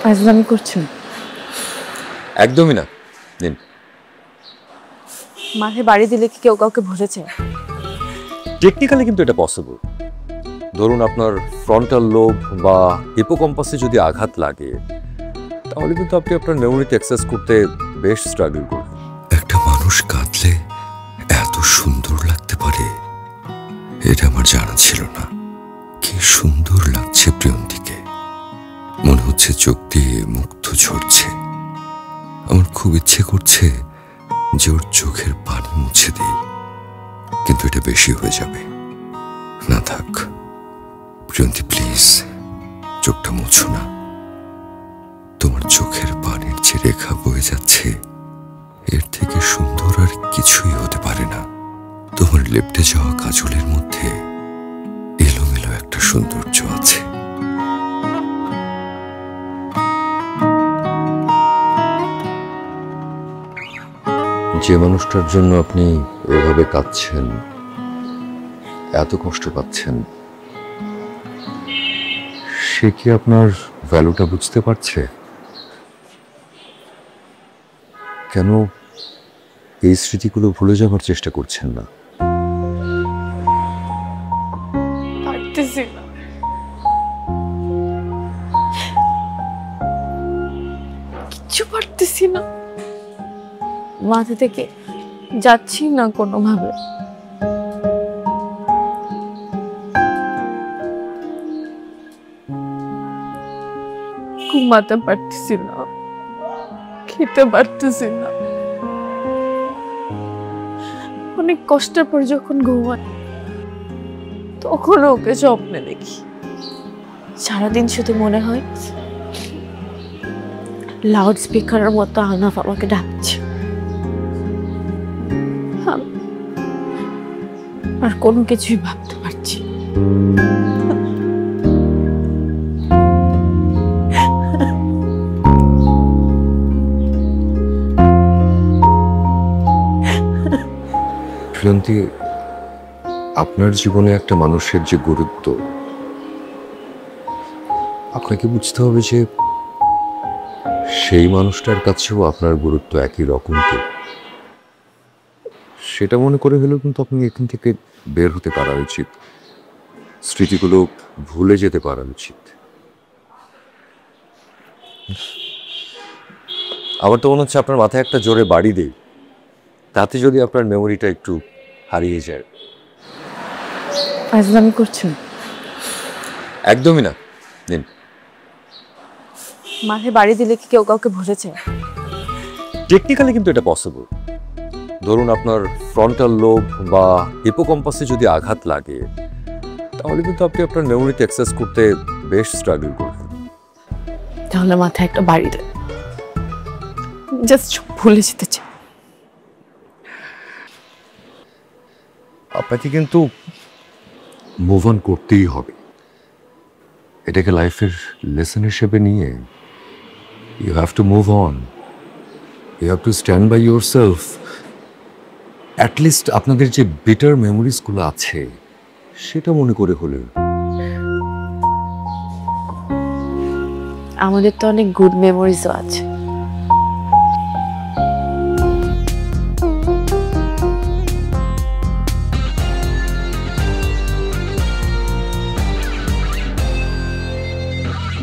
ফাজলামি করছেন? একদমই না। দিন। মাথায় বাড়ি দিলে কি কেউ কাউকে বুঝেছে? টেকনিক্যালি কিন্তু এটা পসিবল। ধরুন আপনার ফ্রন্টাল লোব বা হিপোক্যাম্পাসে যদি আঘাত লাগে, তাহলে কিন্তু আপনি আপনার মেমোরিতে অ্যাক্সেস করতে বেশ স্ট্রাগল করবেন। একটা মানুষ কাঁদলে এত সুন্দর লাগতে পারে, এটা আমার জানা ছিল না। কি সুন্দর লাগছে প্রিয়ন্তীকে, মনে হচ্ছে চোখ দিয়ে মুক্ত ঝরছে। আমার খুব ইচ্ছে করছে যে ওর চোখের পানি মুছে দিই, কিন্তু এটা বেশি হয়ে যাবে। না থাক প্রিয়ন্তী, প্লিজ চোখটা মুছো না। তোমার চোখের পানির যে রেখা বয়ে যাচ্ছে, এর থেকে সুন্দর আর কিছুই হতে পারে না। তোমার লেপ্টে যাওয়া কাজলের মধ্যে এলোমেলো একটা সৌন্দর্য আছে। যে মানুষটার জন্য আপনি এভাবে কাঁদছেন, এত কষ্ট পাচ্ছেন, সে কি আপনার ভ্যালুটা বুঝতে পারছে? কেন এই স্মৃতিগুলো ভুলে যাওয়ার চেষ্টা করছেন না? পারতেছি না। কিচ্ছু পারতেছি না, মাথা থেকে যাচ্ছি না কোনোভাবে। ঘুমাতে পারতেছি না, খেতে পারতেছি না। অনেক কষ্টের পর যখন ঘুমাই, তখন ওকে স্বপ্নে দেখি। সারাদিন শুধু মনে হয় লাউড স্পিকারের মতো আহনাফ আমাকে ডাকছে, আর কোনো কিছুই ভাবতে পারছি। প্রিয়ন্তী, আপনার জীবনে একটা মানুষের যে গুরুত্ব, আপনাকে বুঝতে হবে যে সেই মানুষটার কাছেও আপনার গুরুত্ব একই রকম। তো সেটা মনে করে হলেও কিন্তু আপনি এখান থেকে বের হতে পারা উচিত, স্মৃতিগুলো ভুলে যেতে পারা উচিত। আমার তো মনে হচ্ছে আপনার মাথায় একটা জোরে বাড়ি দেই, তাতে যদি আপনার মেমোরিটা একটু হারিয়ে যায়। ফাজলামি করছেন? একদমই না। দিন। মাথায় বাড়ি দিলে কি কেউ কাউকে বুঝেছে? টেকনিক্যালি কিন্তু এটা পসিবল। ধরুন আপনার ফ্রন্টাল লোব বা হিপোক্যাম্পাসে যদি আঘাত লাগে, তাহলে কিন্তু আপনি আপনার মেমোরিতে অ্যাক্সেস করতে বেশ স্ট্রাগল করবেন। তাহলে মাথায় একটা বাড়ি দেয়, জাস্ট ভুলে যেতে চাই। আপনাকে কিন্তু মুভ অন করতেই হবে। এটাকে লাইফের লেসন হিসেবে নিয়ে you have to move on, you have to stand by yourself. At least আপনাদের যে বেটার মেমোরিজগুলো আছে, সেটা মনে করে হলেও। আমাদের তো অনেক গুড মেমোরিজও আছে।